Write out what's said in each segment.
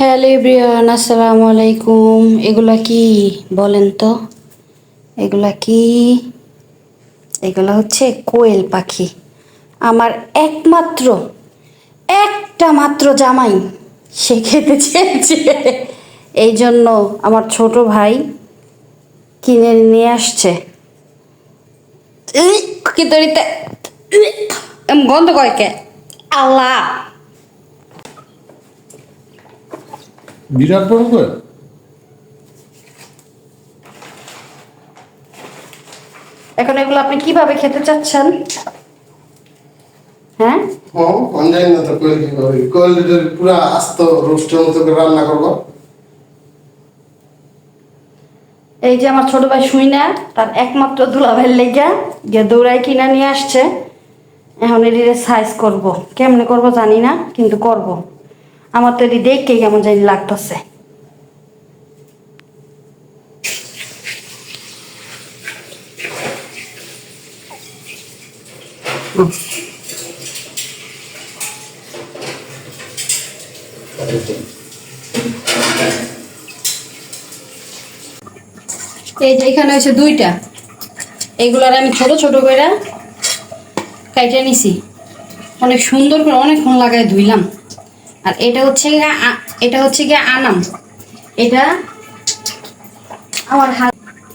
Hello everyone, আসসালামু আলাইকুম। এগুলা কি বলেন তো? এগুলা কি? এগুলা হচ্ছে কোয়েল পাখি। আমার একমাত্র একটা মাত্র জামাই, সে খেতে চেয়েছে, এই জন্য আমার ছোট ভাই কিনে নিয়ে আসছে। খিচুড়িতে গন্ধ করে কে? আল্লাহ! বিরাট বড় করে। এখন এগুলো আপনি কিভাবে খেতে চাচ্ছেন? হ্যাঁ, আমি জানি না তো কোয়েল কিভাবে, কোয়েল পুরো আস্ত রোস্টের মতো করে রান্না করবো। এই যে আমার ছোট ভাই শুই না, তার একমাত্র দুলাভাইয়ের লেগা গিয়ে দৌড়াই কিনা নিয়ে আসছে। এখন এটির সাইজ করব, কেমনে করব জানি না, কিন্তু করব। আমার তো এটি দেখে কেমন জানি লাগতেছে। এই যে এখানে হচ্ছে দুইটা, এইগুলার আমি ছোট ছোট করে কাইটে নিছি, অনেক সুন্দর করে অনেকক্ষণ লাগাই ধুইলাম। আর এটা হচ্ছে গিয়ে আনাম। এটা আমার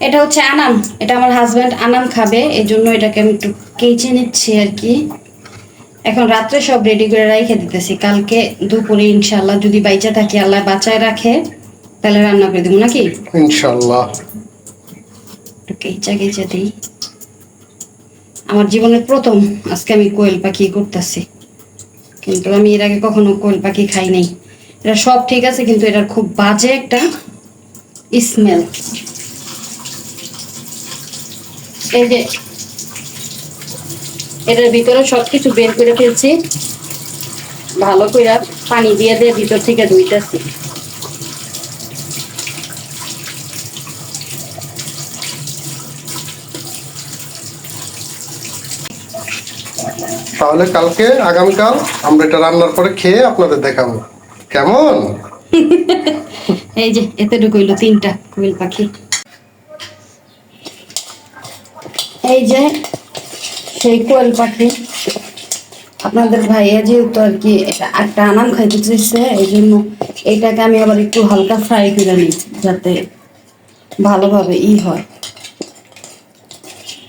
এটা হচ্ছে আনাম, এটা আমার হাজব্যান্ড আনাম খাবে, এই জন্য এটাকে আমি একটু কেচে নিচ্ছি আর কি। এখন রাত্রে সব রেডি করে রাইখে দিতেছি, কালকে দুপুরে ইনশাল্লাহ যদি বাইচা থাকি, আল্লাহ বাঁচায় রাখে, তাহলে রান্না করে দেবো নাকি। ইনশাল্লাহ। একটু কেচা কেচা দিই। আমার জীবনের প্রথম আজকে আমি কোয়েল পাখি করতেছি, কিন্তু আমি এর আগে কখনো কোয়েল পাখি খাই নাই। এটা সব ঠিক আছে, কিন্তু এটার খুব বাজে একটা স্মেল। এই যে এটার ভিতরে সবকিছু বের করে ফেলছি, ভালো করে পানি দিয়ে দিয়ে ভিতর থেকে ধুইতেছি। তাহলে কালকে আগামীকাল আমরা এটা রান্নার পরে খেয়ে আপনাদের দেখাবো কেমন। এই যে এতটুকু হইলো, তিনটা কোয়েল পাখি। এই যে সেই কোয়েল পাখি, আপনাদের ভাইয়া যেহেতু আর কি এটা একটা আনাম খাইতে চাইছে, এই জন্য এইটাকে আমি আবার একটু হালকা ফ্রাই করে নিই, যাতে ভালোভাবে হয়।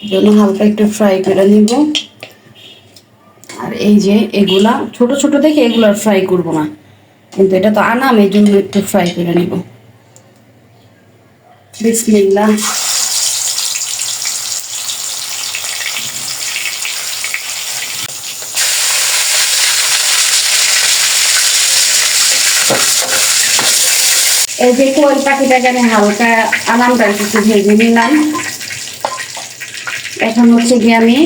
এই জন্য হালকা একটু ফ্রাই করে নিব। আর এই যে এগুলা ছোট ছোট দেখে এগুলো ফ্রাই করব না, কিন্তু এটা তো আনাম, এই জন্য একটু ফ্রাই করে নিব। বিসমিল্লাহ। এই যে কোয়েল পাখিটাকে আমি হালকা আনামটা কিছু ভেজে নিলাম। এখন হচ্ছে গিয়ে আমি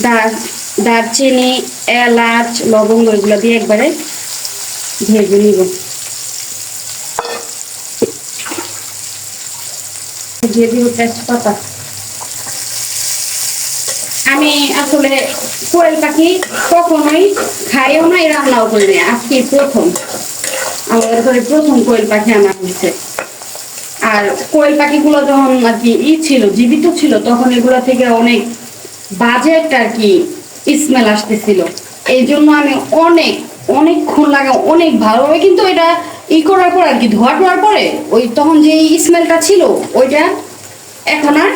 পেঁয়াজ, দারচিনি, এলাচ, লবঙ্গ এগুলো দিয়ে একবারে ভেজে নিব। দিয়ে দিব তেজপাতা। আমি আসলে কোয়েল পাখি কখনোই খাইও নাই, রান্নাও করি নাই, আজকে প্রথম আমাদের ঘরে প্রথম কোয়েল পাখি আনা হয়েছে। আর কোয়েল পাখিগুলো যখন আর কি ছিল, জীবিত ছিল, তখন এগুলো থেকে অনেক বাজে একটা আর কি স্মেল আসতেছিল। এই জন্য আমি অনেকক্ষণ লাগে অনেক ভালোভাবে, কিন্তু এটা করার পর আর কি ধোয়া টোয়ার পরে ওই তখন যে স্মেলটা ছিল ওইটা এখন আর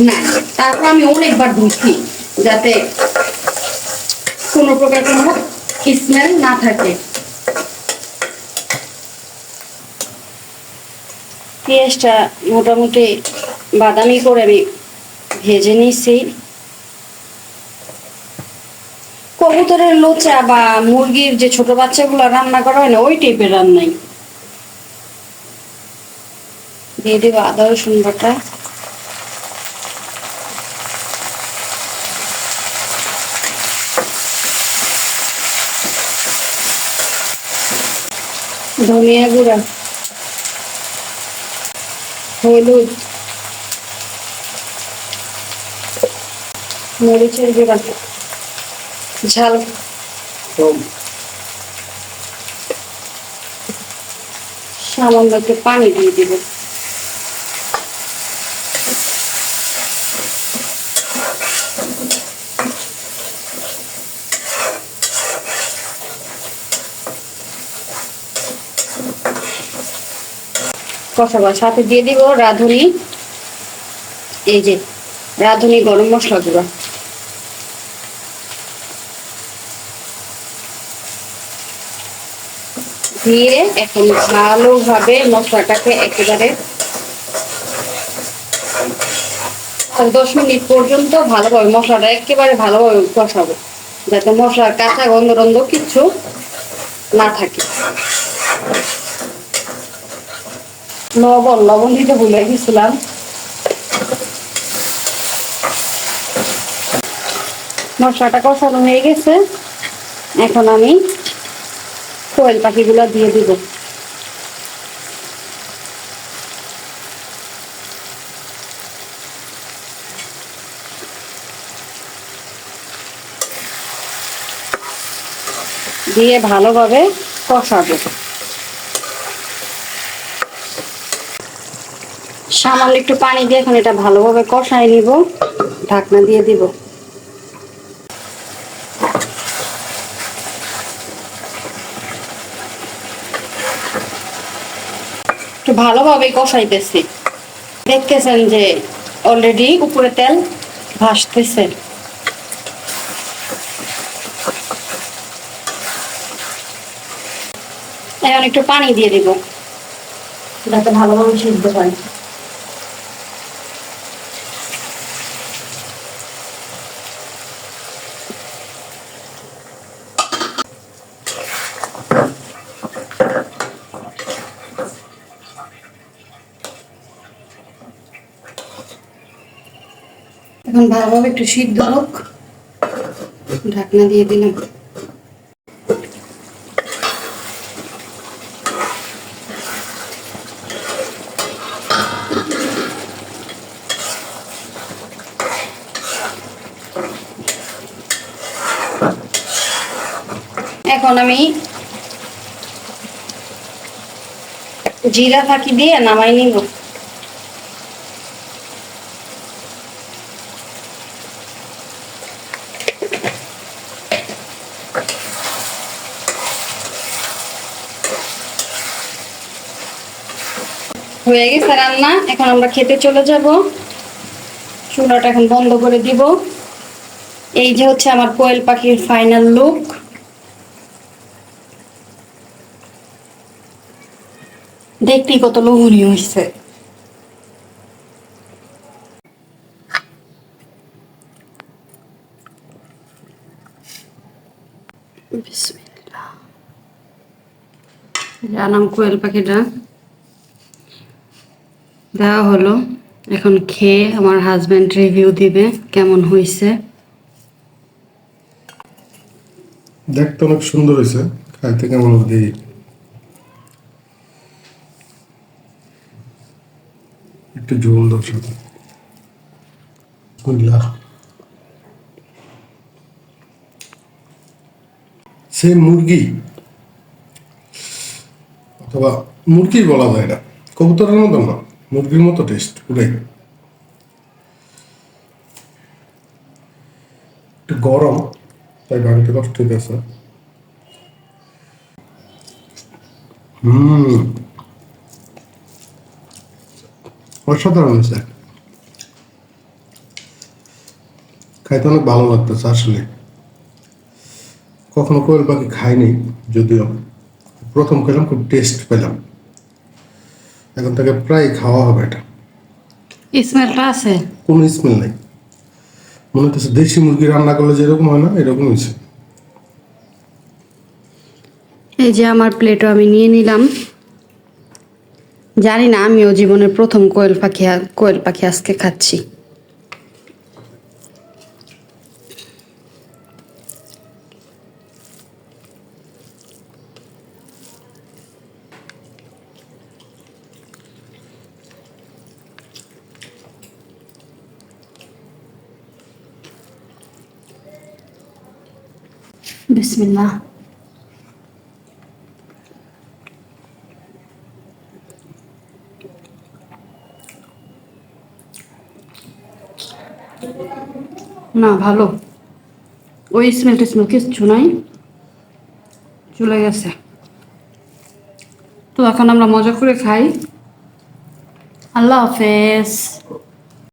না। তারপর আমি অনেকবার ধুচ্ছি যাতে কোনো প্রকার কোনো স্মেল না থাকে। পেঁয়াজটা মোটামুটি বাদামি করে আমি ভেজে নিয়েছি। কবুতরের লোচা বা মুরগির যে ছোট বাচ্চাগুলো রান্না করা হয় না, ওই টাইপের রান্নাই। দিয়ে দেবো আদা রসুন বাটা, ধনিয়া গুঁড়া, হলুদ, মরিচের গুঁড়া, ঝাল কম। সামান্য একটু পানি দিয়ে দিব। কষাবার সাথে দিয়ে দিব রাঁধুনি, এই যে রাঁধুনি গরম মশলা গুঁড়ো। দিয়ে এখন ভালোভাবে মশলাটাকে একেবারে 10 মিনিট পর্যন্ত ভালোভাবে মশলাটা একেবারে ভালোভাবে কষাবো, যাতে মশলার কাঁচা গন্ধ টন্ধ কিচ্ছু না থাকে। লবণ দিতে ভুলে গেছিলাম। মশলাটা কষানো হয়ে গেছে, এখন আমি কোয়েল পাখিগুলো দিয়ে দিব। দিয়ে ভালোভাবে কষাবো। সামান্য একটু পানি দিয়ে এখন এটা ভালোভাবে কষায় নিব, ঢাকনা দিয়ে দিব। একটু ভালোভাবে কষাইতেছি, দেখতেছেন যে অলরেডি উপরে তেল ভাসতেছে। এখন একটু পানি দিয়ে দিব যাতে ভালোভাবে সিদ্ধ হয়। এখন ভালোভাবে একটু সিদ্ধ হোক, ঢাকনা দিয়ে দিলাম। এখন আমি জিরা ফাঁকি দিয়ে নামাই নিব। হয়ে গেছে রান্না, এখন আমরা খেতে চলে যাব। চুলাটা এখন বন্ধ করে দিব। এই যে হচ্ছে আমার কোয়েল পাখির ফাইনাল লুক। দেখতেই কত লোভনীয় হয়েছে। বিসমিল্লাহ। জানাম কোয়েল পাখিটা দেওয়া হলো, এখন খেয়ে আমার হাজবেন্ড রিভিউ দিবে কেমন হয়েছে। দেখতে অনেক সুন্দর হয়েছে, খাইতে কেমন হবে একটু ঝোল দাও সাথে। বিসমিল্লাহ। সে মুরগি অথবা মুরগি বলা যায় না, কবুতরের মতো না, মুরগির মতো টেস্ট পুরাই। একটু গরম তাই বাড়িতে কষ্ট হইতেছে। অসাধারণ হয়েছে, খাইতে অনেক ভালো লাগতেছে আসলে। কখনো কোয়েল পাখি খাইনি, যদিও প্রথম খেলাম, খুব টেস্ট পেলাম। এখন থেকে প্রায় খাওয়া হবে এটা। স্মেলটা আছে, কোনো স্মেল নাই, মনে হচ্ছে দেশি মুরগি রান্না করলে যেরকম হয় না, এরকম হয়েছে। এই যে আমার প্লেটও আমি নিয়ে নিলাম। জানি না, আমিও জীবনের প্রথম কোয়েল পাখি আজকে খাচ্ছি। বিসমিল্লাহ। না ভালো, ওই স্মেল টেস্মেল কিচ্ছু নাই, চলে গেছে। তো এখন আমরা মজা করে খাই। আল্লাহ হাফেজ।